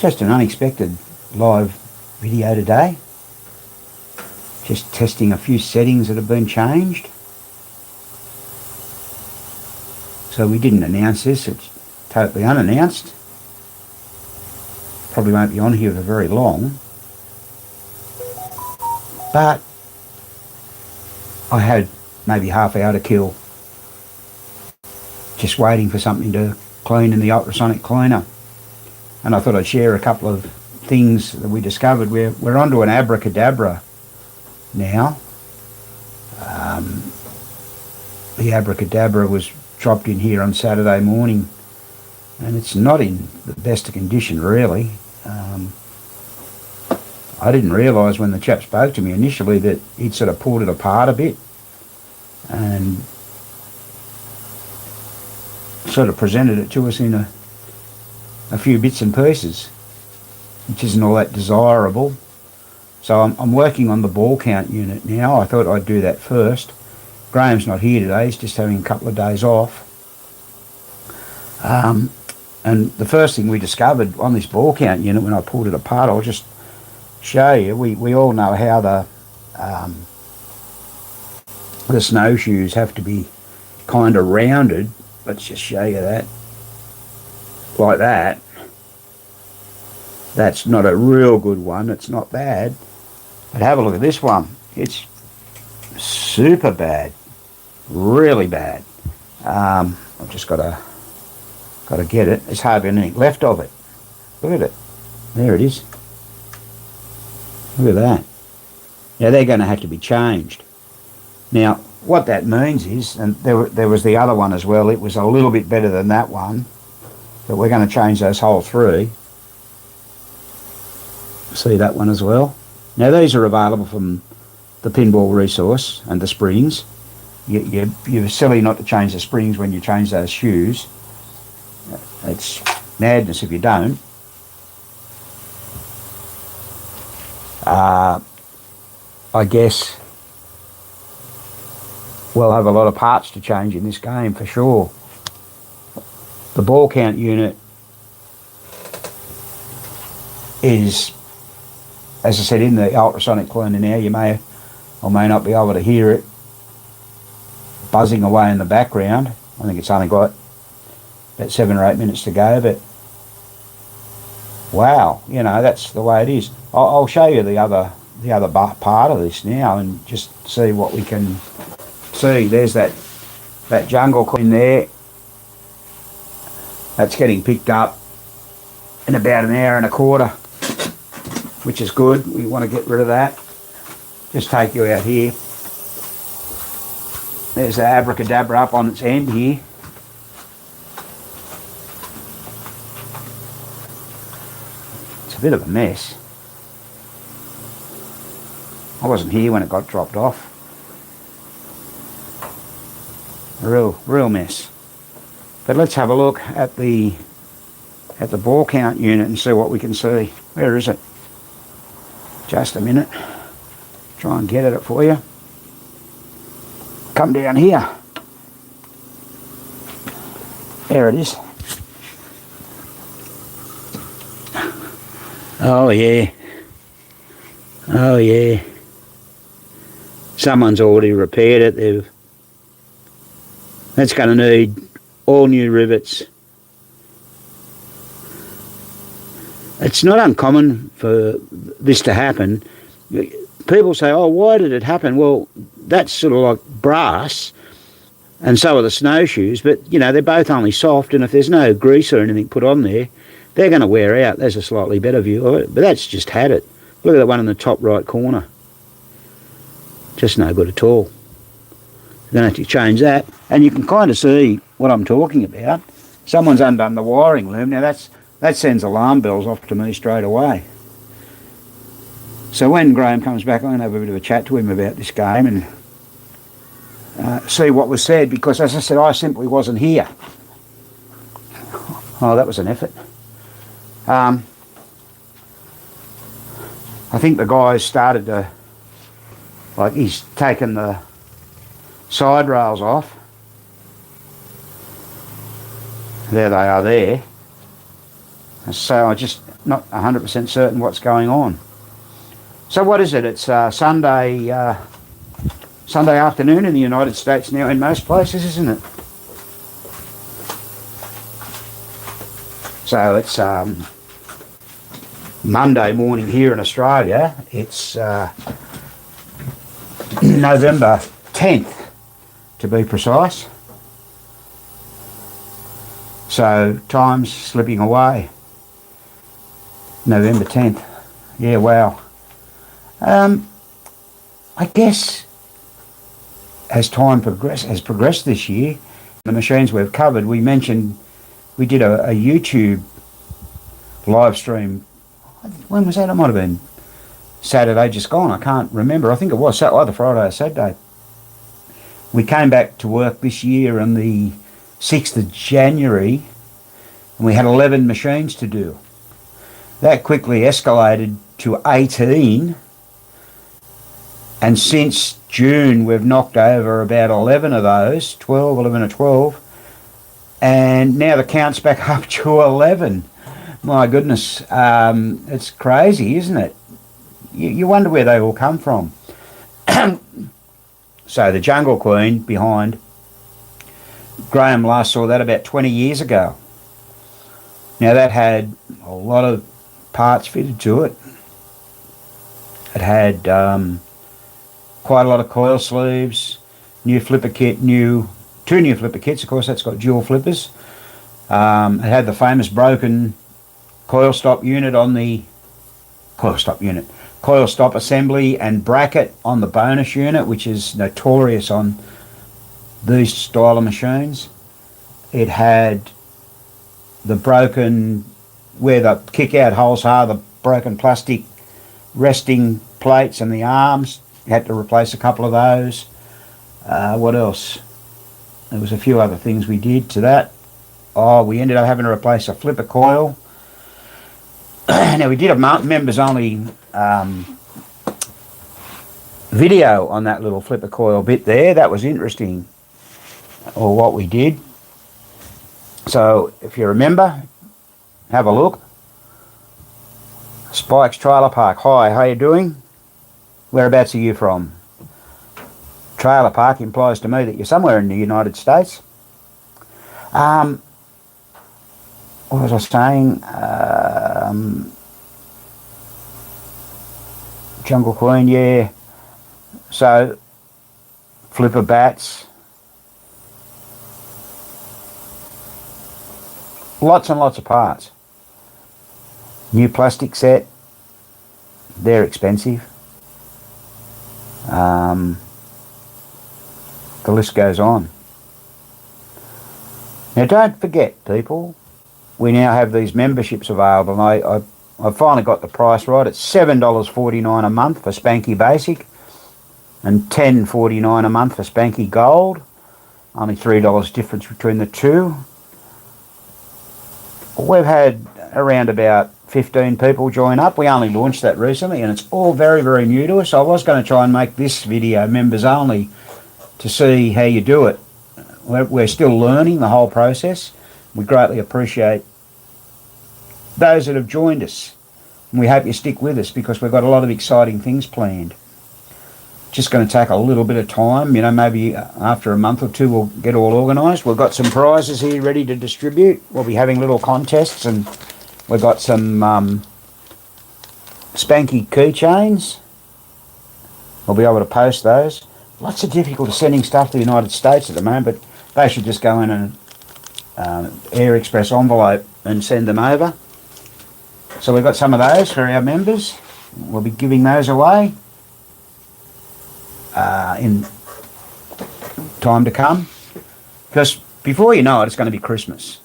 Just an unexpected live video today. Just testing a few settings that have been changed. So we didn't announce this, it's totally unannounced. Probably won't be on here for very long. But I had maybe half hour to kill just waiting for something to clean in the ultrasonic cleaner. And I thought I'd share a couple of things that we discovered. We're onto an abracadabra now. The abracadabra was dropped in here on Saturday morning, and it's not in the best of condition really. I didn't realise when the chap spoke to me initially that he'd sort of pulled it apart a bit and sort of presented it to us in a few bits and pieces, which isn't all that desirable. So I'm working on the ball count unit now. I thought I'd do that first. Graham's not here today, he's just having a couple of days off. And the first thing we discovered on this ball count unit when I pulled it apart, I'll just show you. We all know how the snowshoes have to be kind of rounded. Let's just show you that. Like that. That's not a real good one, it's not bad. But have a look at this one. It's super bad. Really bad. I've just got to get it. There's hardly anything left of it. Look at it. There it is. Look at that. Now they're going to have to be changed. Now what that means is, and there was the other one as well, it was a little bit better than that one, but we're going to change those whole three. See that one as well. Now these are available from the Pinball resource and the springs. You're silly not to change the springs when you change those shoes. It's madness if you don't. I guess we'll have a lot of parts to change in this game for sure. The ball count unit is, as I said, in the ultrasonic cleaner now. You may or may not be able to hear it buzzing away in the background. I think it's only got about 7 or 8 minutes to go, but wow, you know, that's the way it is. I'll show you the other part of this now and just see what we can see. There's that jungle queen there. That's getting picked up in about an hour and a quarter, which is good. We want to get rid of that. Just take you out here. There's the abracadabra up on its end here. It's a bit of a mess. I wasn't here when it got dropped off. A real mess. But let's have a look at the ball count unit and see what we can see. Where is it? Just a minute. Try and get at it for you. Come down here. There it is. Oh yeah. Oh yeah. Someone's already repaired it. That's going to need all new rivets. It's not uncommon for this to happen. People say, oh, why did it happen? Well, that's sort of like brass, and so are the snowshoes, but, you know, they're both only soft, and if there's no grease or anything put on there, they're going to wear out. There's a slightly better view of it, but that's just had it. Look at that one in the top right corner. Just no good at all. You're going to have to change that, and you can kind of see what I'm talking about. Someone's undone the wiring loom. Now that sends alarm bells off to me straight away. So when Graham comes back, I'm going to have a bit of a chat to him about this game and see what was said, because as I said, I simply wasn't here. Oh, that was an effort. I think the guy's started to, like, he's taken the side rails off. There they are there. So I just not 100% certain what's going on. So what is it? It's Sunday afternoon in the United States now in most places, isn't it? So it's Monday morning here in Australia. It's November 10th to be precise. So time's slipping away. November 10th. Yeah, wow. I guess as time has progressed this year, the machines we've covered, we mentioned we did a YouTube live stream. When was that? It might have been Saturday just gone. I can't remember. I think it was either Friday or Saturday. We came back to work this year on the 6th of January and we had 11 machines to do. That quickly escalated to 18, and since June we've knocked over about 11 of those, 11 or 12, and now the count's back up to 11. My goodness, it's crazy, isn't it? You wonder where they all come from. So the Jungle Queen behind, Graham last saw that about 20 years ago. Now that had a lot of parts fitted to it. It had quite a lot of coil sleeves, new flipper kit, two new flipper kits, of course that's got dual flippers. It had the famous broken coil stop unit on the coil stop assembly and bracket on the bonus unit, which is notorious on these style of machines. It had the broken, where the kick out holes are, the broken plastic resting plates and the arms. You had to replace a couple of those. What else? There was a few other things we did to that. Oh, we ended up having to replace a flipper coil. Now we did a members only video on that little flipper coil bit there. That was interesting, or what we did. So if you remember, have a look. Spike's Trailer Park. Hi, how you doing? Whereabouts are you from? Trailer park implies to me that you're somewhere in the United States. What was I saying? Jungle Queen, yeah. So, flipper bats. Lots and lots of parts. New plastic set. They're expensive. The list goes on. Now don't forget, people, we now have these memberships available, and I finally got the price right. It's $7.49 a month for Spanky Basic and $10.49 a month for Spanky Gold. Only $3 difference between the two. We've had around about 15 people join up. We only launched that recently and it's all very, very new to us. I was going to try and make this video members only to see how you do it. We're still learning the whole process. We greatly appreciate those that have joined us. And we hope you stick with us because we've got a lot of exciting things planned. Just going to take a little bit of time, you know, maybe after a month or two we'll get all organised. We've got some prizes here ready to distribute. We'll be having little contests, and we've got some Spanky keychains. We'll be able to post those. Lots of difficulty sending stuff to the United States at the moment, but they should just go in an Air Express envelope and send them over. So we've got some of those for our members. We'll be giving those away in time to come, because before you know it, it's going to be Christmas.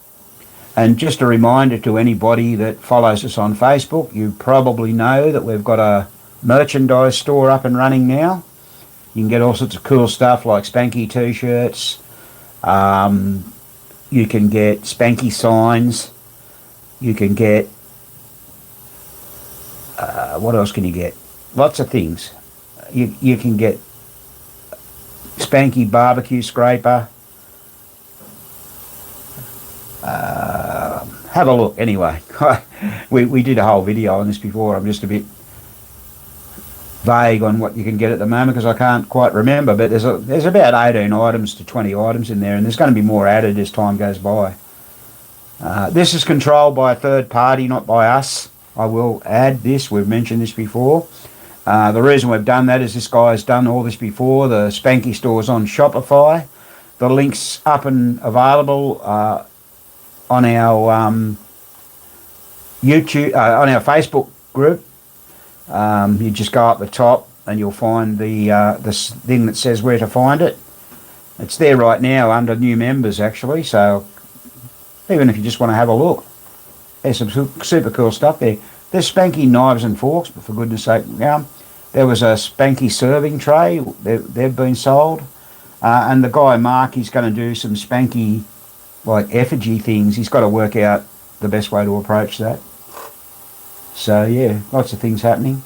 And just a reminder to anybody that follows us on Facebook, you probably know that we've got a merchandise store up and running now. You can get all sorts of cool stuff like Spanky t-shirts. You can get Spanky signs. You can get what else can you get? Lots of things. You can get Spanky barbecue scraper, have a look anyway. we did a whole video on this before. I'm just a bit vague on what you can get at the moment because I can't quite remember, but there's about 18 items to 20 items in there, and there's going to be more added as time goes by. This is controlled by a third party, not by us. I will add this. We've mentioned this before. The reason we've done that is this guy's done all this before. The Spanky Store's on Shopify. The link's up and available on our YouTube, on our Facebook group. You just go up the top and you'll find the thing that says where to find it. It's there right now under new members actually, so even if you just want to have a look, there's some super cool stuff there. There's Spanky knives and forks, but for goodness sake, there was a Spanky serving tray. They've been sold. And the guy, Mark, he's going to do some Spanky, like, effigy things. He's got to work out the best way to approach that. So, yeah, lots of things happening.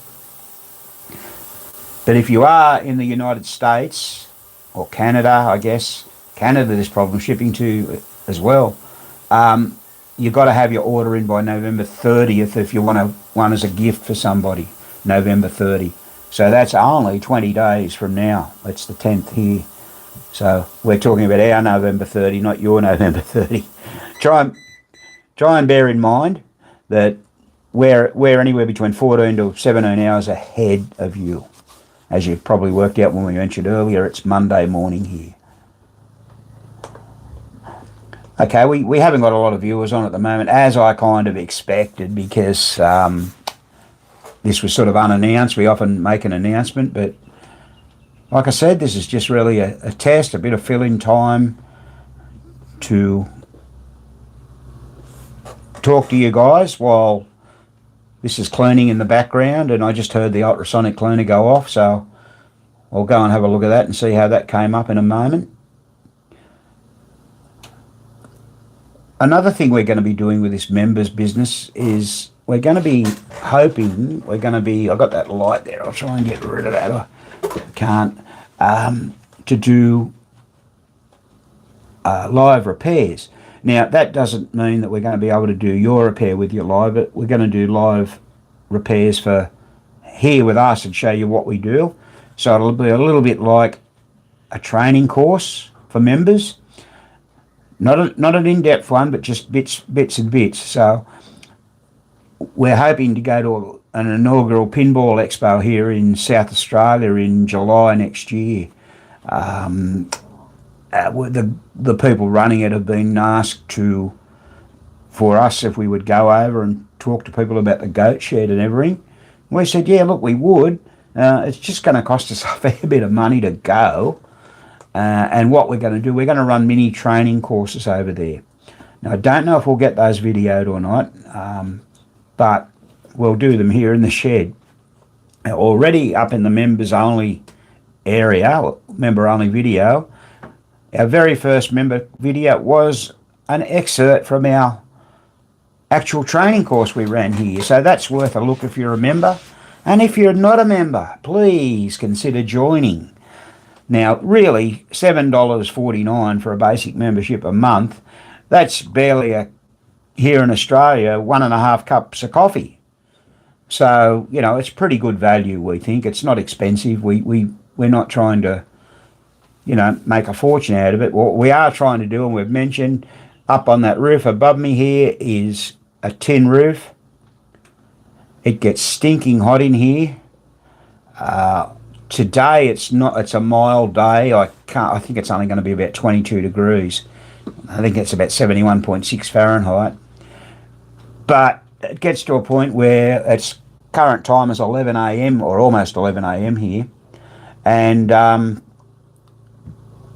But if you are in the United States, or Canada, I guess, Canada there's problem shipping to as well, you've got to have your order in by November 30th if you want one as a gift for somebody, November 30. So that's only 20 days from now. It's the 10th here. So we're talking about our November 30, not your November 30. Try and bear in mind that we're anywhere between 14 to 17 hours ahead of you. As you've probably worked out when we mentioned earlier, it's Monday morning here. Okay, we haven't got a lot of viewers on at the moment, as I kind of expected, because this was sort of unannounced. We often make an announcement, but like I said, this is just really a test, a bit of fill-in time to talk to you guys while this is cleaning in the background, and I just heard the ultrasonic cleaner go off, so I'll go and have a look at that and see how that came up in a moment. Another thing we're going to be doing with this members business is we're going to be hoping, I've got that light there, I'll try and get rid of that, I can't, to do live repairs. Now, that doesn't mean that we're going to be able to do your repair with you live, but we're going to do live repairs for here with us and show you what we do. So it'll be a little bit like a training course for members. Not an in-depth one, but just bits and bits. So we're hoping to go to an inaugural Pinball Expo here in South Australia in July next year. The people running it have been asked for us if we would go over and talk to people about the goat shed and everything. We said, yeah, look, we would. It's just going to cost us a fair bit of money to go. And what we're going to do, we're going to run mini training courses over there. Now, I don't know if we'll get those videoed or not, but we'll do them here in the shed. Already up in the members only area, member only video, our very first member video was an excerpt from our actual training course we ran here. So that's worth a look if you're a member. And if you're not a member, please consider joining. Now, really, $7.49 for a basic membership a month, that's barely here in Australia, 1.5 cups of coffee. So, you know, it's pretty good value, we think. It's not expensive. We're not trying to, you know, make a fortune out of it. What we are trying to do, and we've mentioned, up on that roof above me here is a tin roof. It gets stinking hot in here. Today it's a mild day. I think it's only going to be about 22 degrees. I think it's about 71.6 Fahrenheit. But it gets to a point where its current time is 11 a.m. or almost 11 a.m. here. And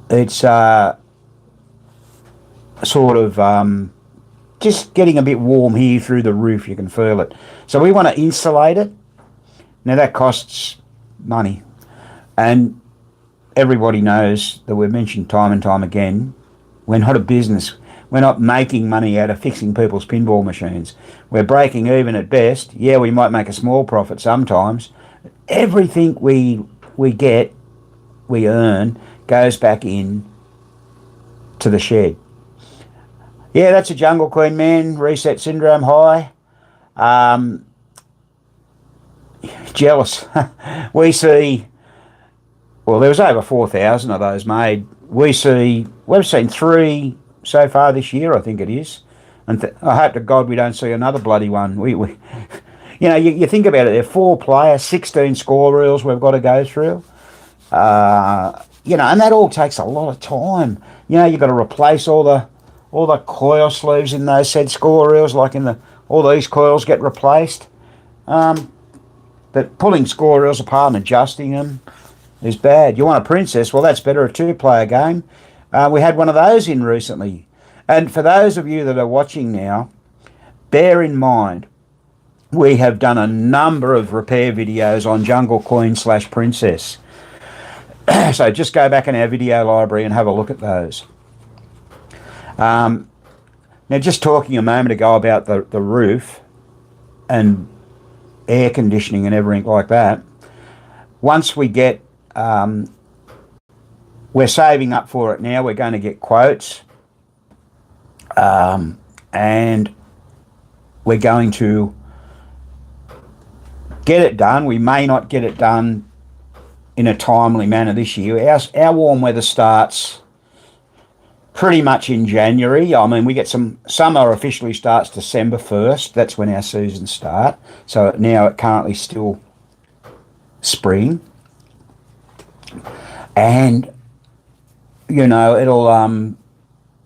it's sort of just getting a bit warm here through the roof. You can feel it. So we want to insulate it. Now that costs money. And everybody knows that we've mentioned time and time again, we're not a business. We're not making money out of fixing people's pinball machines. We're breaking even at best. Yeah, we might make a small profit sometimes. Everything we earn, goes back in to the shed. Yeah, that's a Jungle Queen, man. Reset syndrome high. Jealous. We see, well, there was over 4,000 of those made. We've seen 3 so far this year, I think it is. And I hope to God we don't see another bloody one. You think about it, they're 4 players, 16 score reels we've got to go through. And that all takes a lot of time. You've got to replace all the coil sleeves in those said score reels, like all these coils get replaced. But pulling score reels apart and adjusting them is bad. You want a princess? Well, that's better, a 2-player game. We had one of those in recently. And for those of you that are watching now, bear in mind, we have done a number of repair videos on Jungle Queen / Princess. So just go back in our video library and have a look at those. Now, just talking a moment ago about the roof and air conditioning and everything like that, once we get, we're saving up for it now, we're going to get quotes, and we're going to get it done. We may not get it done in a timely manner this year. Our warm weather starts pretty much in January. I mean, we get summer officially starts December 1st. That's when our seasons start. So now it currently still spring. And, it'll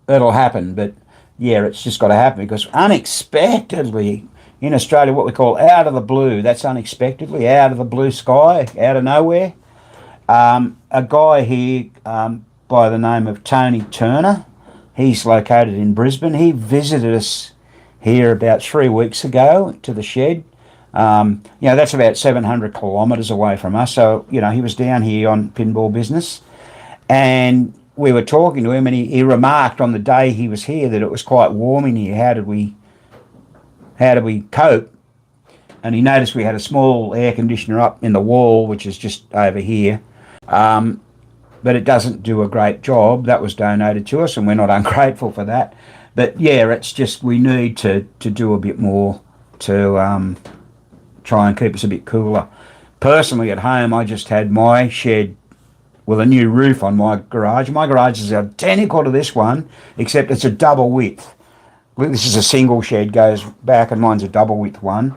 happen. But, yeah, it's just got to happen because unexpectedly in Australia, what we call out of the blue, that's unexpectedly, out of the blue sky, out of nowhere. A guy here by the name of Tony Turner, he's located in Brisbane. He visited us here about 3 weeks ago to the shed. That's about 700 kilometres away from us. So, he was down here on pinball business. And we were talking to him, and he remarked on the day he was here that it was quite warm in here. How did we cope? And he noticed we had a small air conditioner up in the wall, which is just over here. But it doesn't do a great job. That was donated to us, and we're not ungrateful for that. But yeah, it's just we need to do a bit more to try and keep us a bit cooler. Personally, at home, I just had my shed with a new roof on my garage. My garage is identical to this one, except it's a double width. This is a single shed, goes back, and mine's a double width one.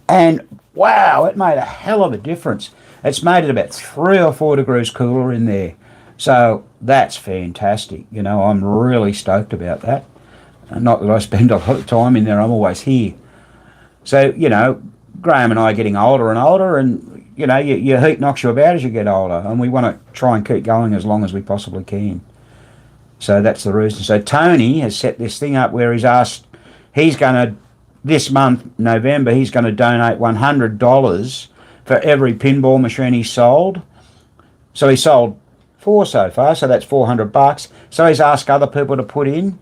And wow, it made a hell of a difference. It's made it about 3 or 4 degrees cooler in there. So that's fantastic. I'm really stoked about that. Not that I spend a lot of time in there, I'm always here. So, Graham and I are getting older and older, and, your heat knocks you about as you get older, and we want to try and keep going as long as we possibly can. So that's the reason. So Tony has set this thing up where he's going to, this month, November, he's going to donate $100 for every pinball machine he sold. So he sold 4 so far, so that's $400. So he's asked other people to put in.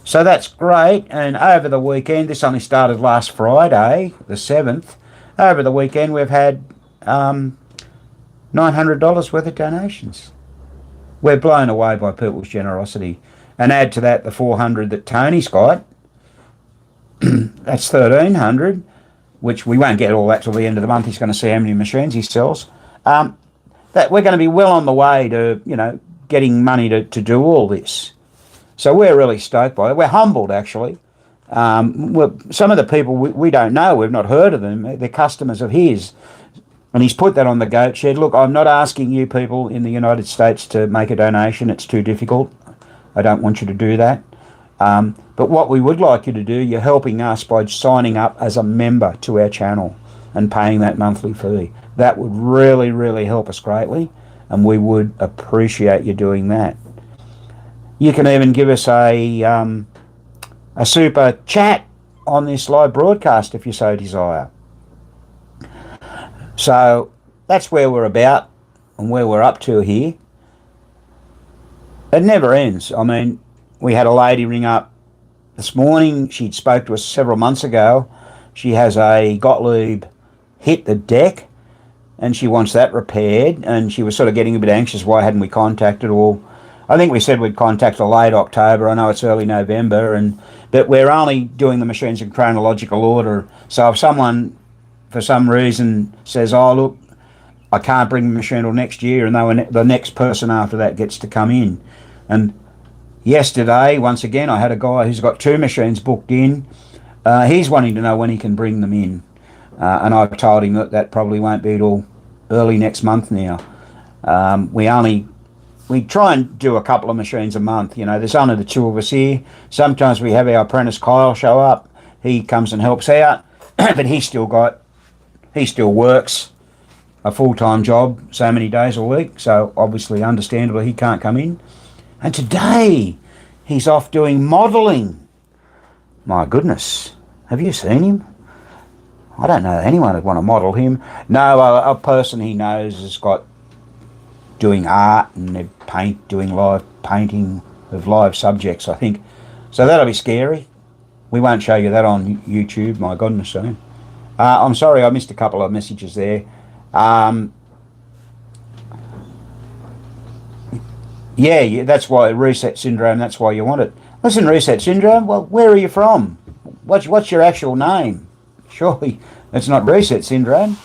So that's great. And over the weekend, this only started last Friday, the 7th. Over the weekend, we've had $900 worth of donations. We're blown away by people's generosity. And add to that the $400 that Tony's got. That's $1,300. Which we won't get all that till the end of the month. He's going to see how many machines he sells. That we're going to be well on the way to, getting money to do all this. So we're really stoked by it. We're humbled, actually. Some of the people we don't know, we've not heard of them. They're customers of his. And he's put that on the goat shed. Look, I'm not asking you people in the United States to make a donation. It's too difficult. I don't want you to do that. But what we would like you to do, you're helping us by signing up as a member to our channel and paying that monthly fee. That would really, really help us greatly, and we would appreciate you doing that. You can even give us a super chat on this live broadcast if you so desire. So that's where we're about and where we're up to here. It never ends. I mean, we had a lady ring up this morning. She'd spoke to us several months ago. She has a Gottlieb hit the deck and she wants that repaired, and she was sort of getting a bit anxious. Why hadn't we contacted? Well, I think we said we'd contact her late October. I know it's early November, but we're only doing the machines in chronological order. So if someone, for some reason, says, "Oh, look, I can't bring the machine till next year," and the next person after that gets to come in. And yesterday, once again, I had a guy who's got 2 machines booked in. He's wanting to know when he can bring them in, and I've told him that probably won't be till early next month now. We try and do a couple of machines a month. You know, there's only the 2 of us here. Sometimes we have our apprentice Kyle show up. He comes and helps out, but he still works a full-time job so many days a week. So obviously, understandably, he can't come in. And today, he's off doing modelling. My goodness, have you seen him? I don't know anyone would want to model him. No, a person he knows has got doing art and they're doing live painting of live subjects, I think. So that'll be scary. We won't show you that on YouTube, my goodness. So. I'm sorry I missed a couple of messages there. Yeah, that's why reset syndrome, that's why you want it. Listen, reset syndrome, well, where are you from? What's your actual name? Surely it's not reset syndrome.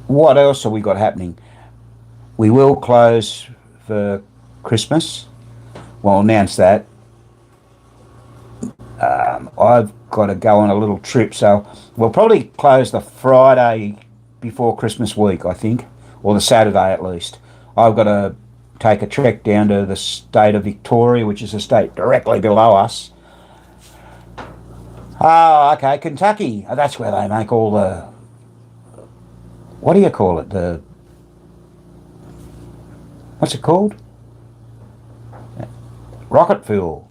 What else have we got happening? We will close for Christmas. Well, I'll announce that. I've got to go on a little trip, so we'll probably close the Friday before Christmas week, I think, or the Saturday at least. I've got to take a trek down to the state of Victoria, which is a state directly below us. Oh, okay, Kentucky. That's where they make all the, what do you call it? What's it called? Rocket fuel.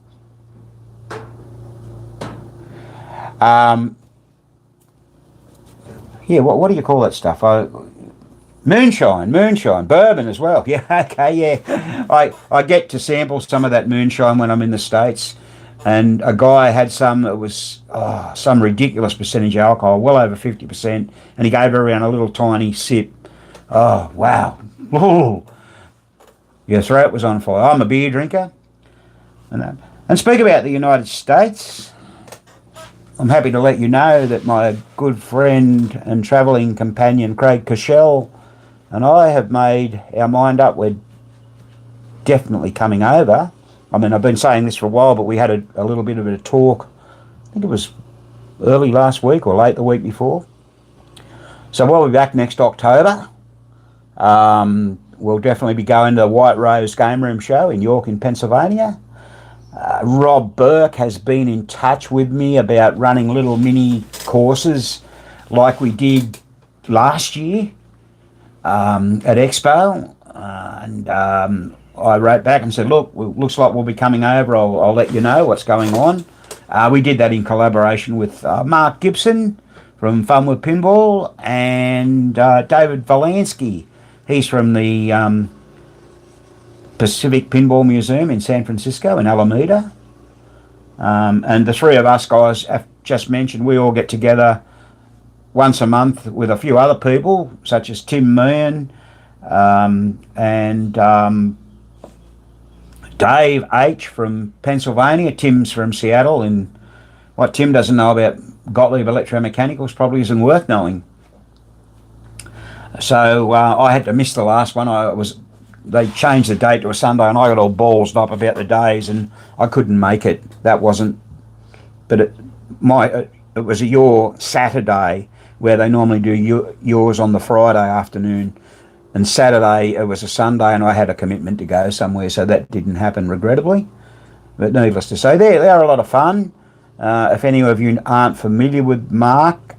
Yeah, what do you call that stuff? Moonshine, bourbon as well. Yeah, okay, yeah. I get to sample some of that moonshine when I'm in the States, and a guy had some that was some ridiculous percentage of alcohol, well over 50%, and he gave everyone a little tiny sip. Oh, wow. Ooh. Your throat was on fire. I'm a beer drinker. And speak about the United States, I'm happy to let you know that my good friend and travelling companion Craig Cashell and I have made our mind up. We're definitely coming over. I mean, I've been saying this for a while, but we had a little bit of a talk. I think it was early last week or late the week before. So we'll be back next October. We'll definitely be going to the White Rose Game Room Show in York in Pennsylvania. Rob Burke has been in touch with me about running little mini courses like we did last year at Expo, and I wrote back and said, look, looks like we'll be coming over. I'll let you know what's going on. We did that in collaboration with Mark Gibson from Fun with Pinball and David Volansky. He's from the Pacific Pinball Museum in San Francisco, in Alameda. And the 3 of us guys, I've just mentioned, we all get together once a month with a few other people, such as Tim Meehan and Dave H. from Pennsylvania. Tim's from Seattle, and what Tim doesn't know about Gottlieb Electromechanicals probably isn't worth knowing. So I had to miss the last one. They changed the date to a Sunday, and I got all ballsed up about the days, and I couldn't make it. That wasn't, but it was your Saturday, where they normally do yours on the Friday afternoon, and Saturday it was a Sunday, and I had a commitment to go somewhere, so that didn't happen, regrettably. But needless to say, they are a lot of fun. If any of you aren't familiar with Mark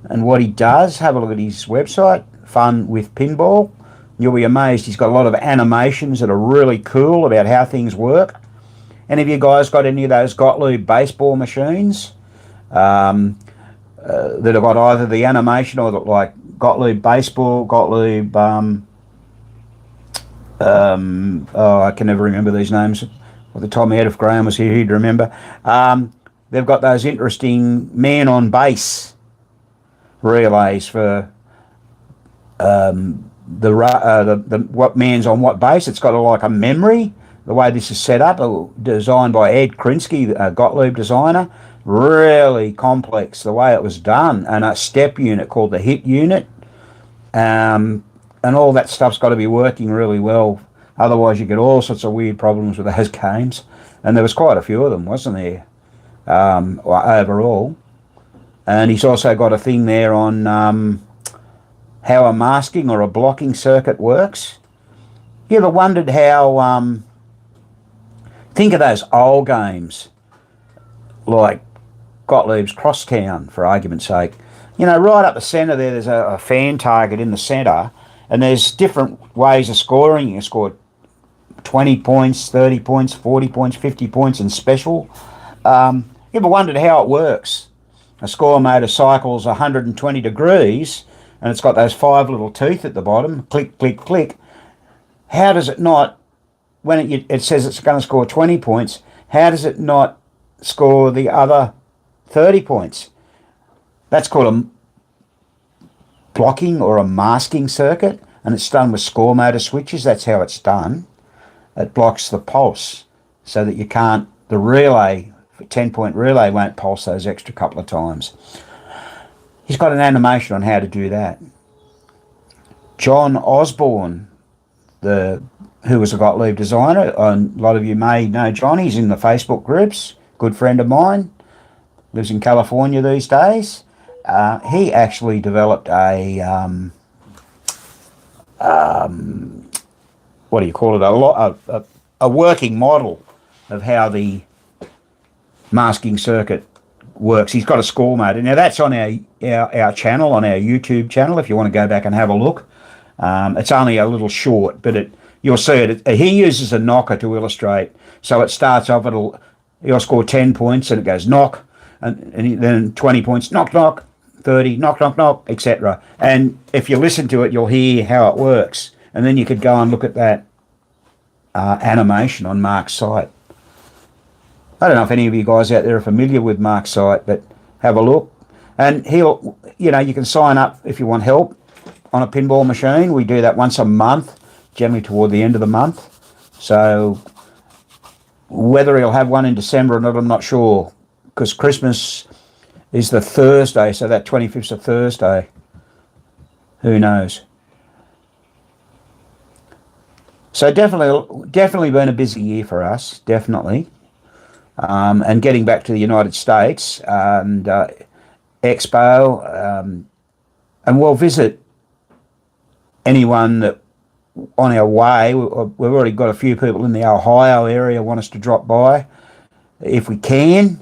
and what he does, have a look at his website, Fun with Pinball. You'll be amazed. He's got a lot of animations that are really cool about how things work. Any of you guys got any of those Gottlieb baseball machines that have got either the animation or like Gottlieb baseball, Gottlieb, I can never remember these names off the top of my head. If Graham was here, he'd remember. They've got those interesting man on base relays for the what man's on what base. It's got like a memory. The way this is set up, designed by Ed Krinsky, a Gottlieb designer, really complex the way it was done, and a step unit called the hit unit, and all that stuff's got to be working really well. Otherwise, you get all sorts of weird problems with those games, and there was quite a few of them, wasn't there? Overall, and he's also got a thing there on how a masking or a blocking circuit works. You ever wondered how? Think of those old games, like Gottlieb's Crosstown, for argument's sake. You know, right up the centre there's a fan target in the centre, and there's different ways of scoring. You can score 20 points, 30 points, 40 points, 50 points, and special. You ever wondered how it works? A score motor cycles 120 degrees, and it's got those 5 little teeth at the bottom. Click, click, click. How does it not, when it says it's going to score 20 points, how does it not score the other 30 points? That's called a blocking or a masking circuit, and it's done with score motor switches. That's how it's done. It blocks the pulse so that you can't, the relay, 10-point relay won't pulse those extra couple of times. He's got an animation on how to do that. John Osborne, who was a Gottlieb designer, and a lot of you may know John, he's in the Facebook groups, good friend of mine, lives in California these days. He actually developed a, what do you call it, a working model of how the masking circuit works. He's got a score motor. Now that's on our channel, on our YouTube channel, if you want to go back and have a look. It's only a little short, but you'll see it. He uses a knocker to illustrate. So it starts off, he'll score 10 points and it goes knock, and then 20 points, knock, knock, 30, knock, knock, knock, etc. And if you listen to it, you'll hear how it works. And then you could go and look at that animation on Mark's site. I don't know if any of you guys out there are familiar with Mark's site, but have a look. And you can sign up if you want help on a pinball machine. We do that once a month, generally toward the end of the month. So whether he'll have one in December or not, I'm not sure, because Christmas is the Thursday, so that 25th's a Thursday. Who knows? So definitely been a busy year for us, definitely. And getting back to the United States and Expo, and we'll visit anyone that on our way. We've already got a few people in the Ohio area want us to drop by if we can.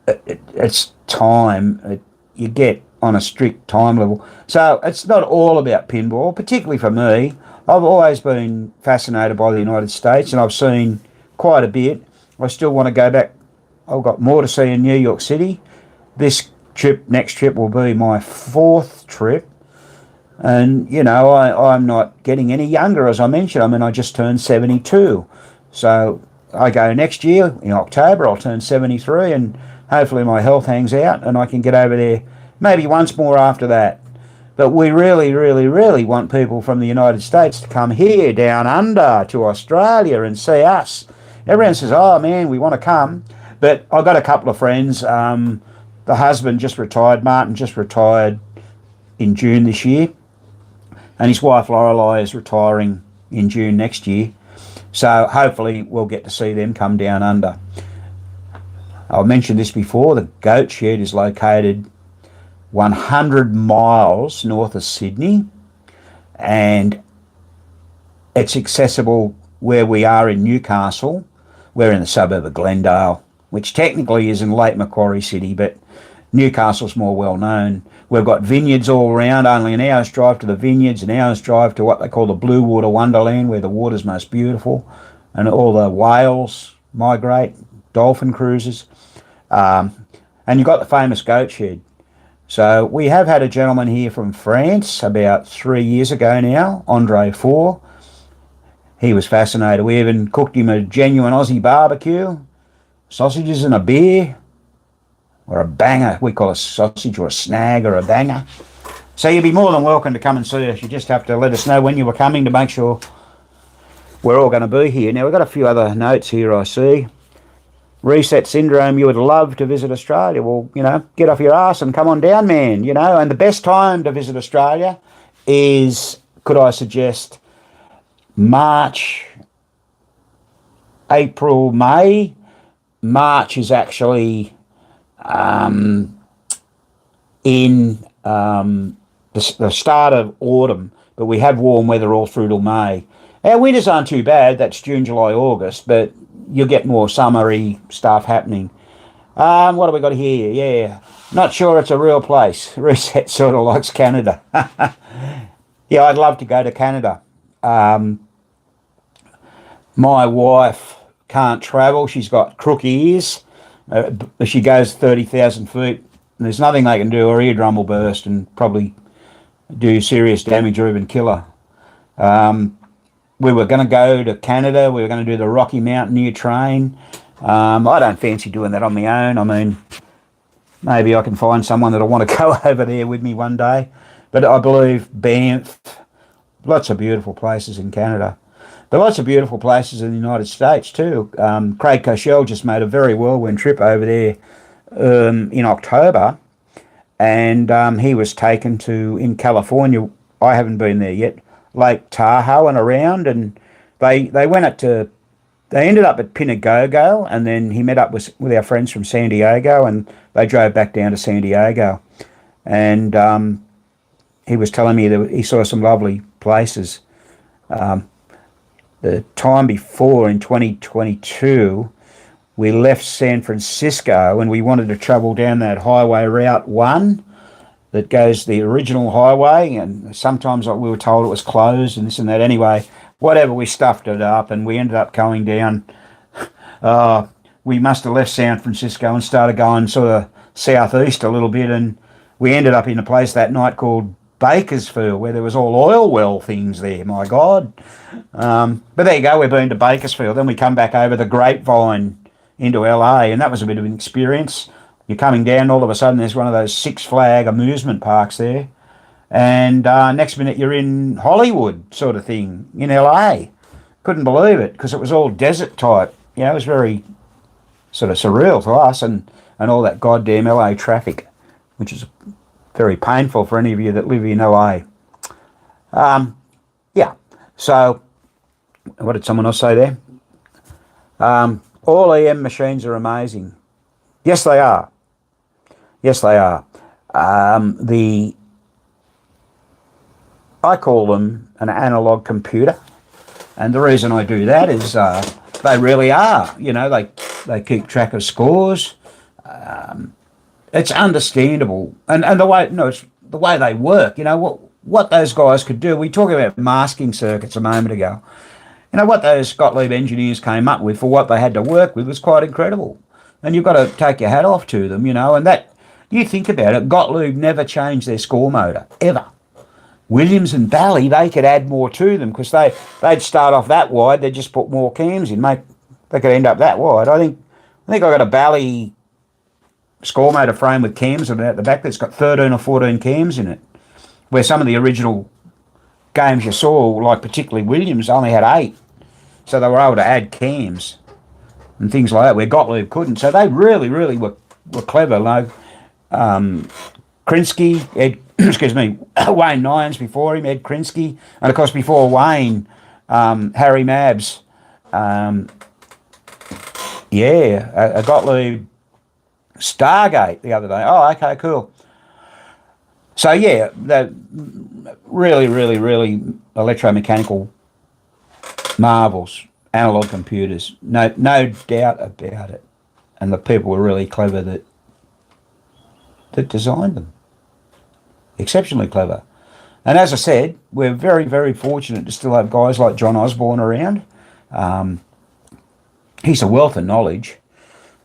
It's time. You get on a strict time level. So it's not all about pinball, particularly for me. I've always been fascinated by the United States, and I've seen quite a bit. I still want to go back. I've got more to see in New York City. Next trip will be my 4th trip. And, I'm not getting any younger, as I mentioned. I mean, I just turned 72. So I go next year in October, I'll turn 73, and hopefully my health hangs out and I can get over there maybe once more after that. But we really, really, really want people from the United States to come here down under to Australia and see us. Everyone says, oh man, we want to come. But I've got a couple of friends. The husband just retired, Martin just retired in June this year. And his wife Lorelei is retiring in June next year. So hopefully we'll get to see them come down under. I've mentioned this before, the Goat Shed is located 100 miles north of Sydney, and it's accessible where we are in Newcastle. We're in the suburb of Glendale, which technically is in Lake Macquarie City, but Newcastle's more well known. We've got vineyards all around, only an hour's drive to the vineyards, an hour's drive to what they call the Blue Water Wonderland, where the water's most beautiful, and all the whales migrate, dolphin cruises. And you've got the famous Goat Shed. So we have had a gentleman here from France about 3 years ago now, Andre Four. He was fascinated. We even cooked him a genuine Aussie barbecue, sausages and a beer, or a banger. We call a sausage or a snag or a banger. So you'd be more than welcome to come and see us. You just have to let us know when you were coming to make sure we're all going to be here. Now, we've got a few other notes here, I see. Reset syndrome, you would love to visit Australia. Well, get off your ass and come on down, man, And the best time to visit Australia is, could I suggest, March, April, May. March is actually in the start of autumn, but we have warm weather all through till May. Our winters aren't too bad. That's June, July, August, but you'll get more summery stuff happening. What have we got here? Yeah, not sure it's a real place. Reset sort of likes Canada. Yeah, I'd love to go to Canada. My wife can't travel. She's got crook ears. She goes 30,000 feet. There's nothing they can do. Her eardrum will burst and probably do serious damage or even kill her. We were going to go to Canada. We were going to do the Rocky Mountaineer train. I don't fancy doing that on my own. I mean, maybe I can find someone that'll want to go over there with me one day. But I believe Banff, lots of beautiful places in Canada. But lots of beautiful places in the United States too. Craig Cochelle just made a very whirlwind trip over there in October. And he was taken to, in California, I haven't been there yet, Lake Tahoe and around, and they ended up at Pinagogo, and then he met up with our friends from San Diego, and they drove back down to San Diego, and he was telling me that he saw some lovely places. The time before, in 2022, we left San Francisco and we wanted to travel down that highway Route 1 that goes the original highway, and sometimes we were told it was closed and this and that. Anyway, whatever, we stuffed it up and we ended up going down. We must have left San Francisco and started going sort of southeast a little bit, and we ended up in a place that night called Bakersfield, where there was all oil well things there, my God. But there you go, we've been to Bakersfield. Then we come back over the Grapevine into LA, and that was a bit of an experience. You're coming down, all of a sudden there's one of those Six Flag amusement parks there, and next minute you're in Hollywood sort of thing in LA. Couldn't believe it, because it was all desert type. It was very sort of surreal to us, and all that goddamn LA traffic, which is very painful for any of you that live in LA. Yeah, so what did someone else say there? All EM machines are amazing. Yes, they are. Yes, they are. I call them an analog computer, and the reason I do that is they really are. They keep track of scores. It's understandable, and it's the way they work. What those guys could do. We talked about masking circuits a moment ago. What those Gottlieb engineers came up with for what they had to work with was quite incredible. And you've got to take your hat off to them, and that, you think about it, Gottlieb never changed their score motor, ever. Williams and Bally, they could add more to them, because they'd start off that wide, they'd just put more cams in, they could end up that wide. I think I got a Bally score motor frame with cams on it at the back that's got 13 or 14 cams in it, where some of the original games you saw, like particularly Williams, only had 8. So they were able to add cams and things like that, where Gottlieb couldn't. So they really, really were clever. Like Krinsky, Wayne Nyans before him, Ed Krinsky, and of course before Wayne, Harry Mabs. A Gottlieb Stargate the other day. Oh, okay, cool. So yeah, the really, really, really electromechanical marvels, analog computers, no doubt about it. And the people were really clever that designed them. Exceptionally clever. And as I said, we're very, very fortunate to still have guys like John Osborne around. He's a wealth of knowledge.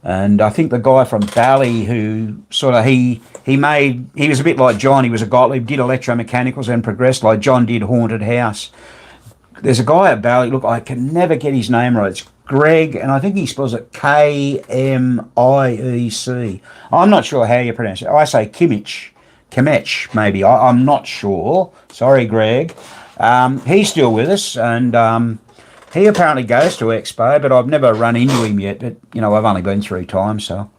And I think the guy from Bally who sort of, he was a bit like John. He was a Gottlieb, did electromechanicals and progressed like John did Haunted House. There's a guy at Bally, look, I can never get his name right. It's Greg, and I think he spells it Kmiec. I'm not sure how you pronounce it. I say Kimmich, Kemech, maybe. I'm not sure. Sorry, Greg. He's still with us, and he apparently goes to Expo, but I've never run into him yet. But, I've only been 3 times, so...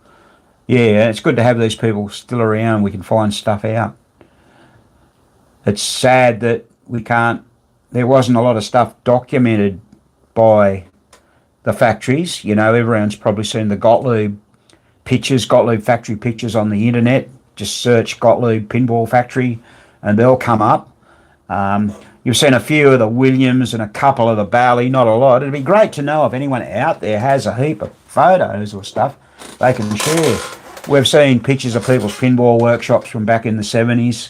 Yeah, it's good to have these people still around. We can find stuff out. It's sad that there wasn't a lot of stuff documented by the factories. Everyone's probably seen the Gottlieb factory pictures on the internet. Just search Gottlieb Pinball Factory and they'll come up. You've seen a few of the Williams and a couple of the Bally, not a lot. It'd be great to know if anyone out there has a heap of photos or stuff they can share. We've seen pictures of people's pinball workshops from back in the 70s,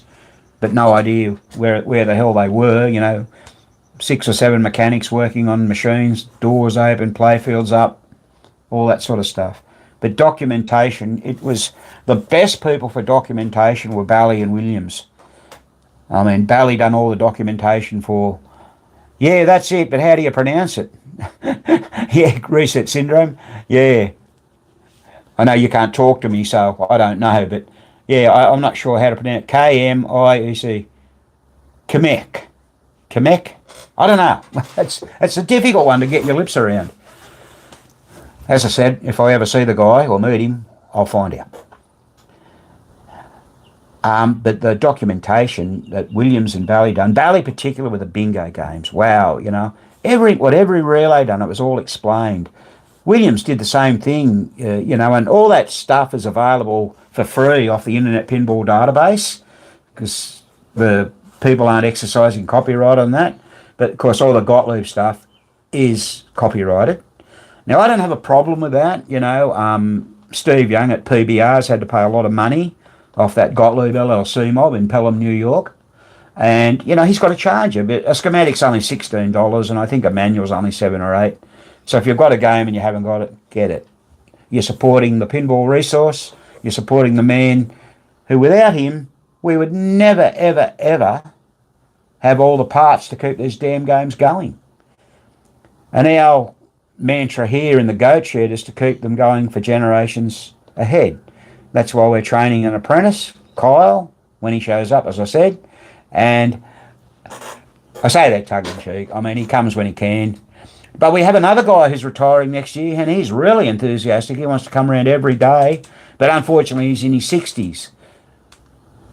but no idea where the hell they were, 6 or 7 mechanics working on machines, doors open, playfields up, all that sort of stuff. But documentation, it was the best people for documentation were Bally and Williams. I mean, Bally done all the documentation for, yeah, that's it, but how do you pronounce it? Yeah, reset syndrome. Yeah. I know you can't talk to me, so I don't know, but yeah, I'm not sure how to pronounce it. K-M-I-E-C. Kemech. Kemech? I don't know. It's a difficult one to get your lips around. As I said, if I ever see the guy or meet him, I'll find out. But the documentation that Williams and Bally done, Bally particularly with the bingo games, wow, every relay done, it was all explained. Williams did the same thing, and all that stuff is available for free off the Internet Pinball database because the people aren't exercising copyright on that. But, of course, all the Gottlieb stuff is copyrighted. Now, I don't have a problem with that, Steve Young at PBR's had to pay a lot of money off that Gottlieb LLC mob in Pelham, New York. And, he's got to charge you. But a schematic's only $16 and I think a manual's only $7 or $8. So if you've got a game and you haven't got it, get it. You're supporting the pinball resource. You're supporting the man who, without him, we would never, ever, ever have all the parts to keep these damn games going. And our mantra here in the Goat Shed is to keep them going for generations ahead. That's why we're training an apprentice, Kyle, when he shows up, as I said. And I say that tongue-in-cheek. I mean, he comes when he can. But we have another guy who's retiring next year, and he's really enthusiastic. He wants to come around every day, but unfortunately he's in his 60s.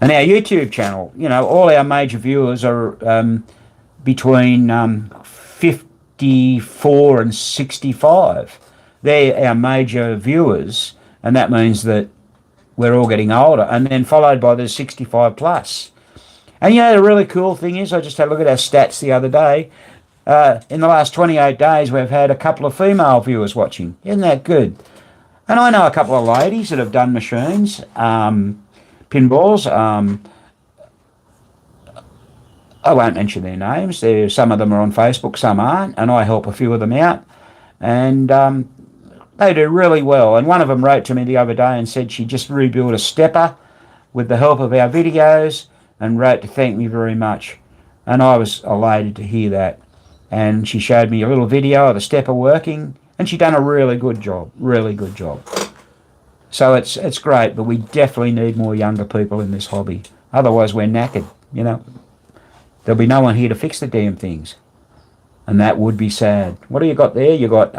And our YouTube channel, all our major viewers are between 54 and 65. They're our major viewers, and that means that we're all getting older, and then followed by the 65 plus. And the really cool thing is, I just had a look at our stats the other day. In the last 28 days, we've had a couple of female viewers watching. Isn't that good? And I know a couple of ladies that have done machines, pinballs. I won't mention their names. Some of them are on Facebook, some aren't, and I help a few of them out. And they do really well. And one of them wrote to me the other day and said she just rebuilt a stepper with the help of our videos and wrote to thank me very much. And I was elated to hear that. And she showed me a little video of the stepper working, and she done a really good job. So it's great, but we definitely need more younger people in this hobby. Otherwise, we're knackered, There'll be no one here to fix the damn things. And that would be sad. What do you got there? You got,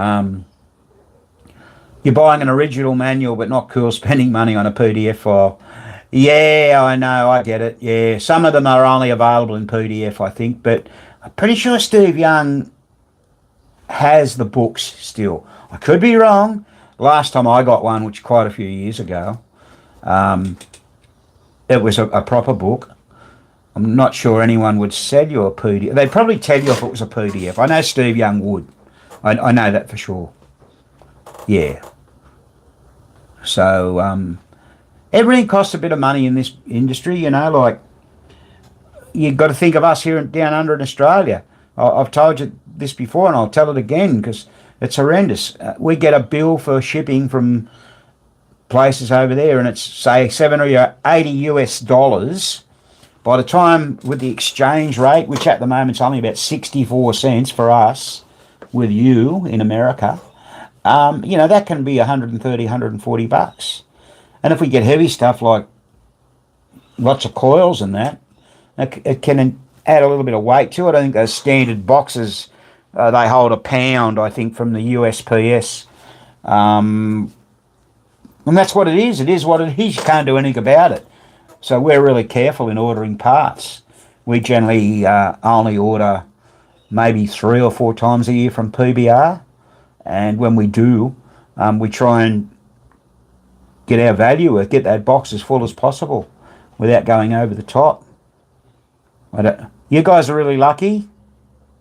you're buying an original manual, but not cool spending money on a PDF file. Yeah, I know, I get it. Yeah, some of them are only available in PDF, I think, but I'm pretty sure Steve Young has the books still. I could be wrong. Last time I got one, which quite a few years ago, it was a proper book. I'm not sure anyone would sell you a PDF. They'd probably tell you if it was a PDF. I know Steve Young would. I know that for sure. Yeah. So everything costs a bit of money in this industry, like you've got to think of us here down under in Australia. I've told you this before and I'll tell it again because it's horrendous. We get a bill for shipping from places over there and it's, say, $70 or $80 By the time with the exchange rate, which at the moment is only about 64 cents for us with you in America, that can be $130, $140. And if we get heavy stuff like, lots of coils and that. It can add a little bit of weight to it. I think those standard boxes, they hold a pound, I think, from the USPS. And that's what it is. It is what it is. You can't do anything about it. So we're really careful in ordering parts. We generally only order maybe 3 or 4 times a year from PBR. And when we do, we try and get our value, get that box as full as possible without going over the top. You guys are really lucky,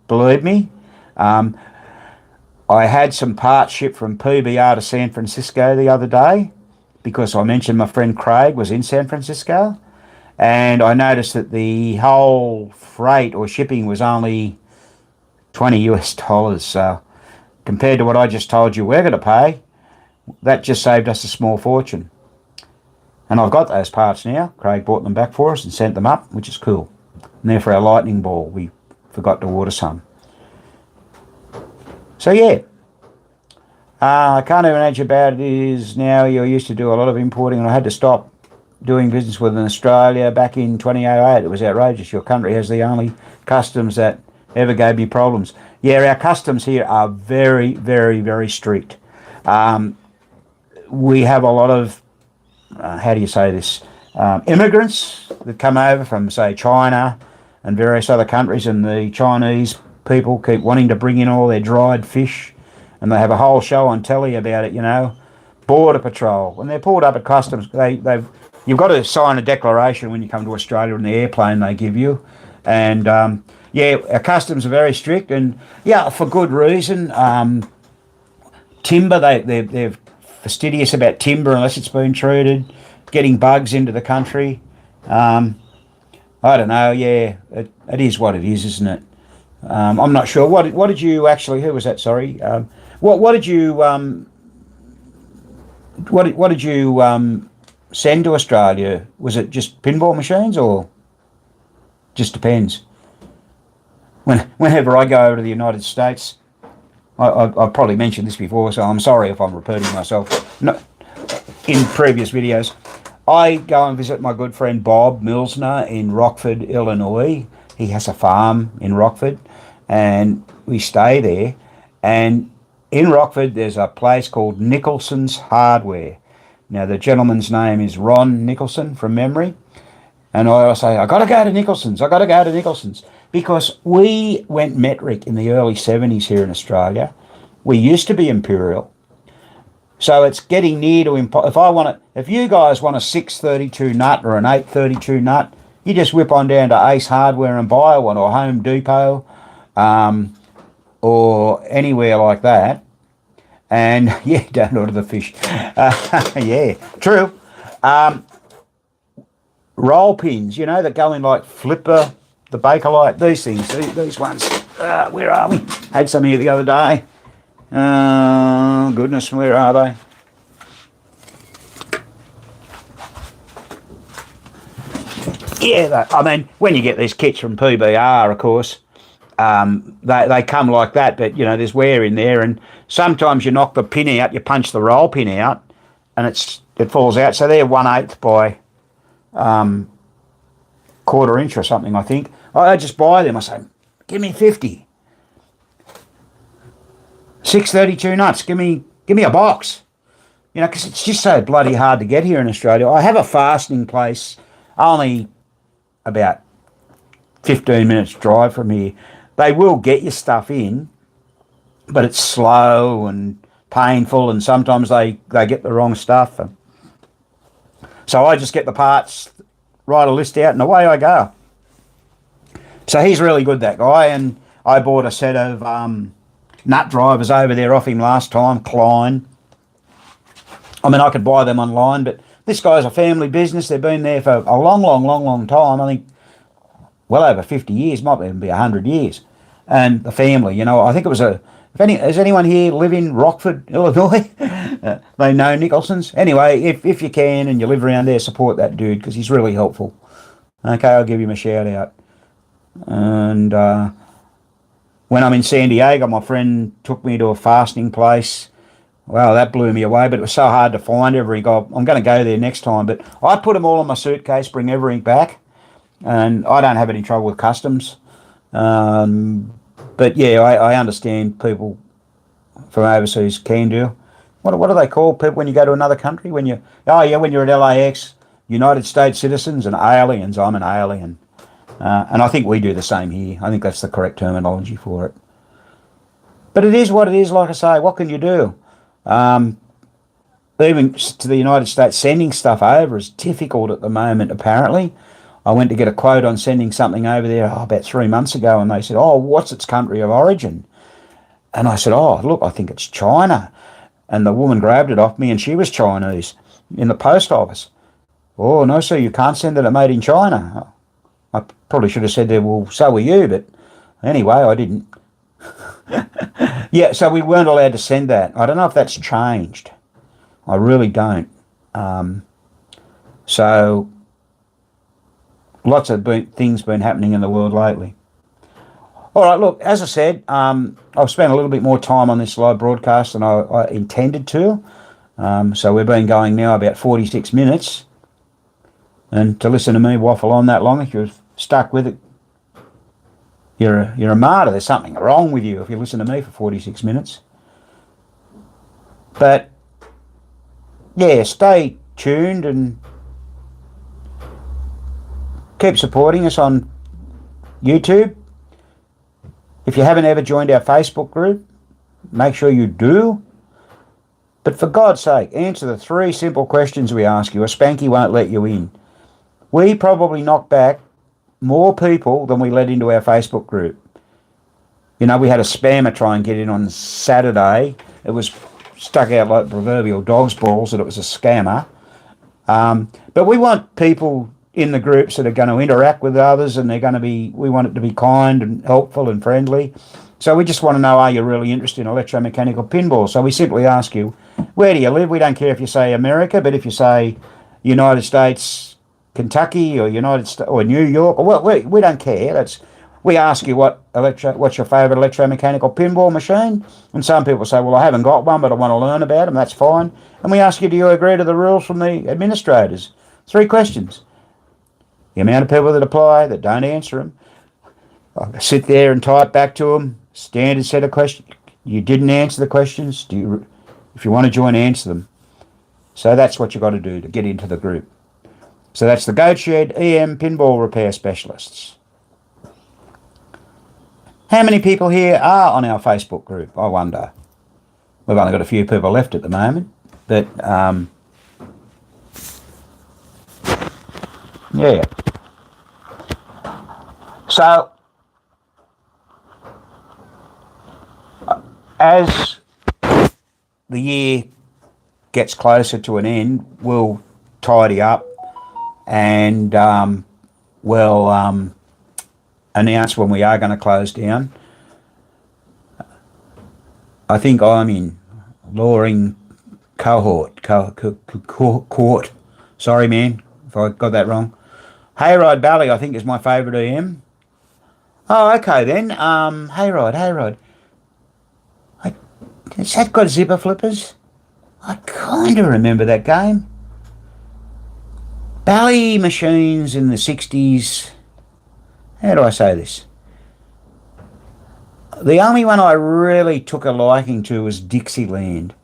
believe me. I had some parts shipped from PBR to San Francisco the other day because I mentioned my friend Craig was in San Francisco, and I noticed that the whole freight or shipping was only $20 US. So compared to what I just told you we're going to pay, that just saved us a small fortune. And I've got those parts now. Craig bought them back for us and sent them up, which is cool. And they're for our lightning ball. We forgot to order some. So yeah, I can't even how bad it is now. You used to do a lot of importing, and I had to stop doing business with Australia back in 2008. It was outrageous. Your country has the only customs that ever gave me problems. Yeah, our customs here are very, very, very strict. We have a lot of, how do you say this, immigrants that come over from, say, China and various other countries, and the Chinese people keep wanting to bring in all their dried fish, and they have a whole show on telly about it, you know. Border Patrol, when they're pulled up at customs, you've got to sign a declaration when you come to Australia in the airplane they give you. And yeah, our customs are very strict, and yeah, for good reason. Timber, they're fastidious about timber unless it's been treated, getting bugs into the country. I don't know, yeah, it is what it is, isn't it? I'm not sure. What did you actually? Who was that? Sorry. What did you what did you send to Australia? Was it just pinball machines, or just depends? Whenever I go over to the United States, I've probably mentioned this before, so I'm sorry if I'm repeating myself. No, in previous videos, I go and visit my good friend Bob Milsner in Rockford, Illinois. He has a farm in Rockford, and we stay there. And in Rockford, there's a place called Nicholson's Hardware. Now, the gentleman's name is Ron Nicholson from memory. And I always say, I got to go to Nicholson's. I got to go to Nicholson's. Because we went metric in the early 70s here in Australia. We used to be imperial. So it's getting near to if you guys want a 632 nut or an 832 nut, you just whip on down to Ace Hardware and buy one, or Home Depot, or anywhere like that. And yeah, don't order the fish. Yeah, true. Roll pins, you know, that go in like Flipper, the Bakelite, these things, these ones. Where are we? Had some here the other day. Goodness, where are they? Yeah, I mean, when you get these kits from PBR, of course, they come like that, but, you know, there's wear in there, and sometimes you knock the pin out, you punch the roll pin out, and it falls out. So they're 1/8 by 1/4 inch or something, I think. I just buy them. I say, give me 50. 632 nuts, give me a box. You know, because it's just so bloody hard to get here in Australia. I have a fastening place only about 15 minutes drive from here. They will get your stuff in, but it's slow and painful, and sometimes they get the wrong stuff. So I just get the parts, write a list out, and away I go. So he's really good, that guy, and I bought a set of nut drivers over there off him last time, Klein. I mean, I could buy them online, but this guy's a family business. They've been there for a long time. I think well over 50 years, might even be 100 years. And the family, you know, I think it was does anyone here live in Rockford, Illinois? They know Nicholson's. Anyway, if you can and you live around there, support that dude, because he's really helpful. Okay, I'll give him a shout out. And when I'm in San Diego, my friend took me to a fastening place. Wow, that blew me away, but it was so hard to find everything. I'm going to go there next time. But I put them all in my suitcase, bring everything back, and I don't have any trouble with customs. But yeah, I understand people from overseas can do. What do they call people when you go to another country? When you're at LAX, United States citizens and aliens. I'm an alien, and I think we do the same here. I think that's the correct terminology for it. But it is what it is. Like I say, what can you do? Even to the United States, sending stuff over is difficult at the moment. Apparently, I went to get a quote on sending something over there about 3 months ago, and they said, "Oh, what's its country of origin?" And I said, "Oh, look, I think it's China." And the woman grabbed it off me, and she was Chinese in the post office. "Oh, no, sir, you can't send it made in China." I probably should have said there, "Well, so are you," but anyway, I didn't. Yeah, so we weren't allowed to send that. I don't know if that's changed. I really don't. So lots of things been happening in the world lately. All right, look, as I said, I've spent a little bit more time on this live broadcast than I intended to. So we've been going now about 46 minutes. And to listen to me waffle on that long, if you're stuck with it, you're a martyr. There's something wrong with you if you listen to me for 46 minutes. But, yeah, stay tuned and keep supporting us on YouTube. If you haven't ever joined our Facebook group, make sure you do. But for God's sake, answer the 3 simple questions we ask you, or Spanky won't let you in. We probably knock back more people than we let into our Facebook group. You know, we had a spammer try and get in on Saturday. It was stuck out like proverbial dog's balls that it was a scammer. But we want people in the groups that are going to interact with others, and we want it to be kind and helpful and friendly. So we just want to know, are you really interested in electromechanical pinball? So we simply ask you, where do you live? We don't care if you say America, but if you say United States, Kentucky, or or New York, or we don't care. We ask you what's your favourite electromechanical pinball machine, and some people say, well, I haven't got one, but I want to learn about them. That's fine. And we ask you, do you agree to the rules from the administrators? 3 questions. The amount of people that apply that don't answer them. I sit there and type back to them. Standard set of questions. You didn't answer the questions. If you want to join, answer them. So that's what you've got to do to get into the group. So that's the Goat Shed EM Pinball Repair Specialists. How many people here are on our Facebook group, I wonder? We've only got a few people left at the moment, but yeah. So as the year gets closer to an end, we'll tidy up and we'll announce when we are going to close down. I think I'm in Loring cohort. Sorry, man, if I got that wrong. Hayride Valley, I think, is my favourite EM. Oh, okay then. Hayride. Has that got zipper flippers? I kind of remember that game. Bally machines in the 60s. How do I say this? The only one I really took a liking to was Dixieland.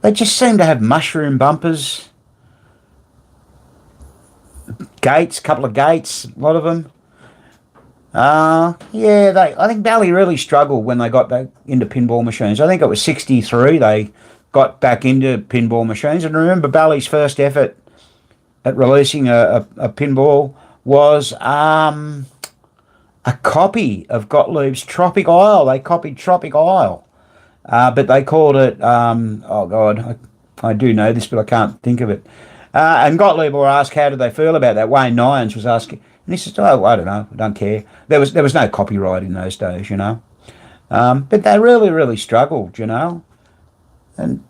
They just seem to have mushroom bumpers. Gates, couple of gates, a lot of them. Yeah, I think Bally really struggled when they got back into pinball machines. I think it was 63 they got back into pinball machines. And remember, Bally's first effort at releasing a pinball was a copy of Gottlieb's Tropic Isle. They copied Tropic Isle, but they called it, oh God, I do know this, but I can't think of it. And Gottlieb were asked, how did they feel about that? Wayne Nyans was asking, and he says, oh, I don't know, I don't care. There was no copyright in those days, you know. But they really, really struggled, you know. And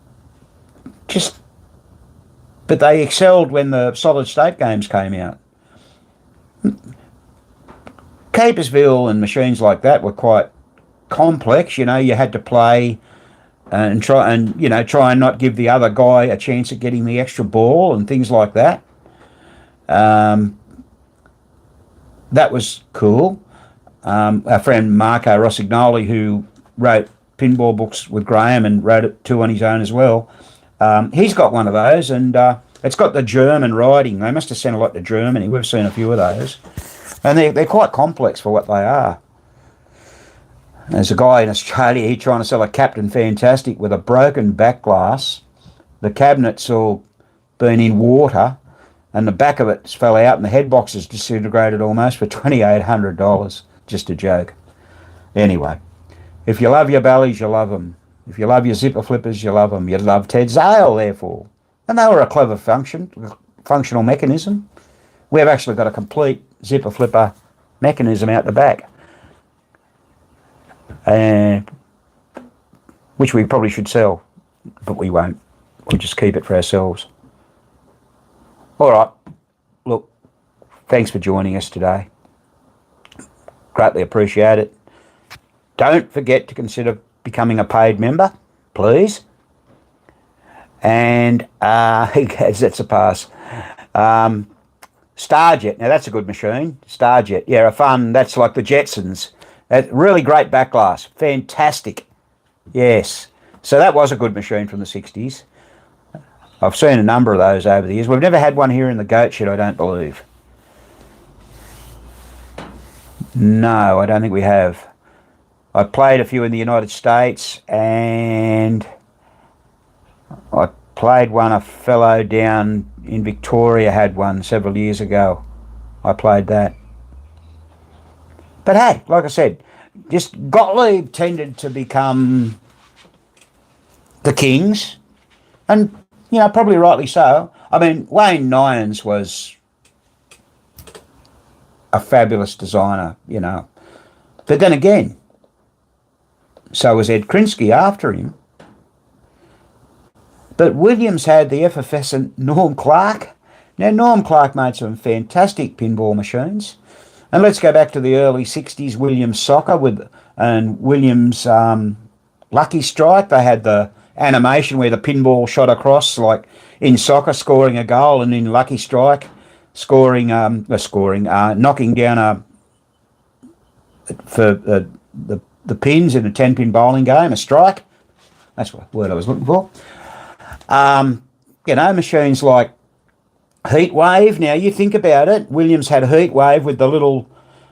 but they excelled when the solid state games came out. Capersville and machines like that were quite complex, you know. You had to play and try and not give the other guy a chance at getting the extra ball and things like that. That was cool. Our friend Marco Rossignoli, who wrote pinball books with Graham and wrote two on his own as well, he's got one of those, and it's got the German writing. They must have sent a lot to Germany. We've seen a few of those, and they're quite complex for what they are. There's a guy in Australia, he's trying to sell a Captain Fantastic with a broken back glass. The cabinet's all been in water, and the back of it fell out, and the head box is disintegrated almost for $2,800. Just a joke. Anyway, if you love your bellies, you love them. If you love your zipper flippers, you love them. You love Ted Zale, therefore. And they were a clever functional mechanism. We've actually got a complete zipper flipper mechanism out the back, which we probably should sell, but we won't. We'll just keep it for ourselves. All right. Look, thanks for joining us today. Greatly appreciate it. Don't forget to consider becoming a paid member, please. And that's a pass. Starjet, now that's a good machine. Starjet, yeah, a fun, that's like the Jetsons. Really great back glass, fantastic. Yes, so that was a good machine from the 60s. I've seen a number of those over the years. We've never had one here in the Goat Shed, I don't believe. No, I don't think we have. I played a few in the United States, and I played one, a fellow down in Victoria had one several years ago. I played that. But hey, like I said, just Gottlieb tended to become the kings, and, you know, probably rightly so. I mean, Wayne Nyans was a fabulous designer, you know. But then again, so was Ed Krinsky after him. But Williams had the effervescent Norm Clark. Now, Norm Clark made some fantastic pinball machines. And let's go back to the early 60s, Williams Soccer and Williams Lucky Strike. They had the animation where the pinball shot across, like in soccer, scoring a goal, and in Lucky Strike, knocking down for the pins in a 10-pin bowling game, a strike. That's what word I was looking for. You know, machines like Heat Wave. Now, you think about it, Williams had a Heat Wave with the little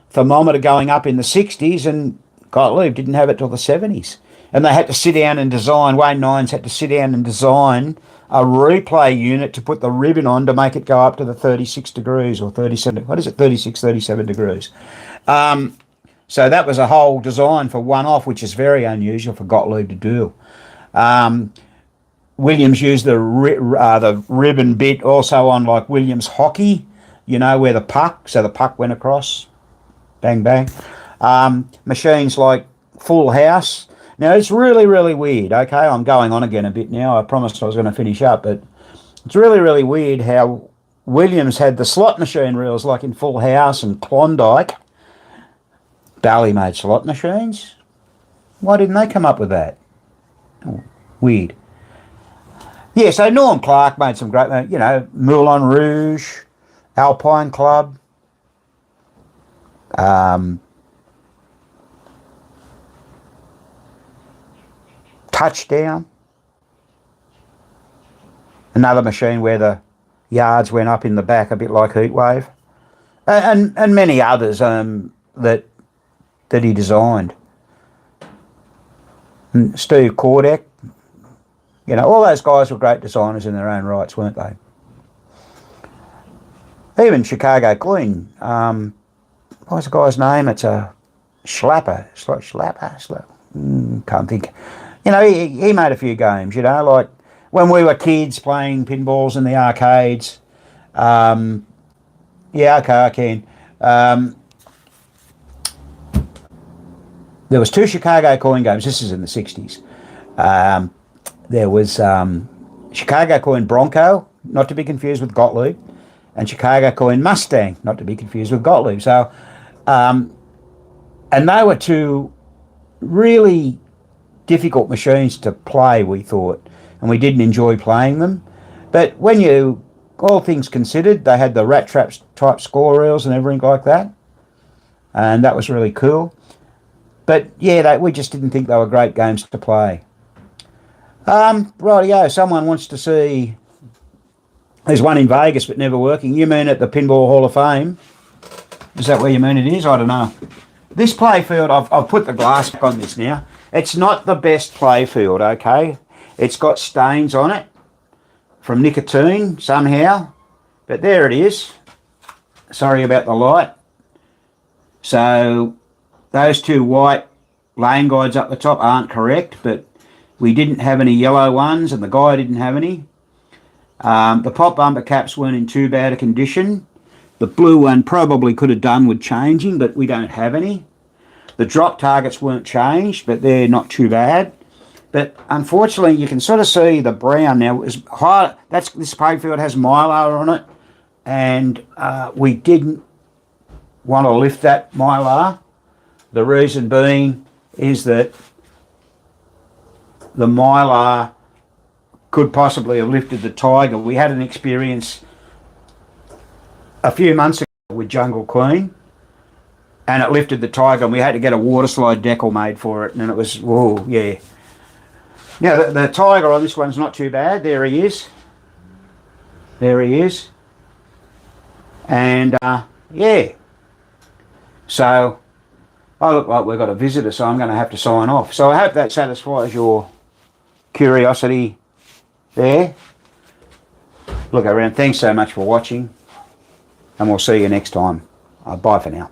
thermometer going up in the 60s, and Gottlieb didn't have it till the 70s. And they had to sit down and design, Wayne Nyans had to sit down and design a replay unit to put the ribbon on to make it go up to the 36 degrees or 37, 37 degrees. So that was a whole design for one off, which is very unusual for Gottlieb to do. Williams used the ribbon bit also on like Williams hockey, you know, where the puck went across, bang, bang. Machines like Full House. Now, it's really, really weird, okay? I'm going on again a bit now. I promised I was going to finish up, but it's really, really weird how Williams had the slot machine reels like in Full House and Klondike. Bally made slot machines. Why didn't they come up with that? Oh, weird. Yeah, so Norm Clark made some great, you know, Moulin Rouge, Alpine Club, Touchdown, another machine where the yards went up in the back, a bit like Heatwave, and many others that he designed. And Steve Kordek, you know, all those guys were great designers in their own rights, weren't they? Even Chicago Queen, what's the guy's name? It's a Schlapper. Can't think. You know, he made a few games, you know, like when we were kids playing pinballs in the arcades. Yeah, okay, I can. There was two Chicago coin games. This is in the 60s. There was Chicago Coin Bronco, not to be confused with Gottlieb, and Chicago Coin Mustang, not to be confused with Gottlieb. So, and they were two really difficult machines to play, we thought, and we didn't enjoy playing them. But when you, all things considered, they had the rat traps type score reels and everything like that, and that was really cool. But yeah, we just didn't think they were great games to play. Rightio, someone wants to see, there's one in Vegas but never working. You mean at the Pinball Hall of Fame? Is that where you mean it is? I don't know. This playfield, I've put the glass back on this now. It's not the best playfield, okay? It's got stains on it from nicotine somehow, but there it is. Sorry about the light. So those two white lane guides up the top aren't correct, but we didn't have any yellow ones and the guy didn't have any. The pop bumper caps weren't in too bad a condition. The blue one probably could have done with changing, but we don't have any. The drop targets weren't changed, but they're not too bad. But unfortunately, you can sort of see the brown now is high. This playfield has mylar on it, and we didn't want to lift that mylar. The reason being is that the mylar could possibly have lifted the Tiger. We had an experience a few months ago with Jungle Queen, and it lifted the Tiger, and we had to get a water slide decal made for it, and it was, whoa, yeah. Now, the Tiger on this one's not too bad. There he is. There he is. And, yeah. So, I look like we've got a visitor, so I'm going to have to sign off. So I hope that satisfies your curiosity there. Look around. Thanks so much for watching, and we'll see you next time. Bye for now.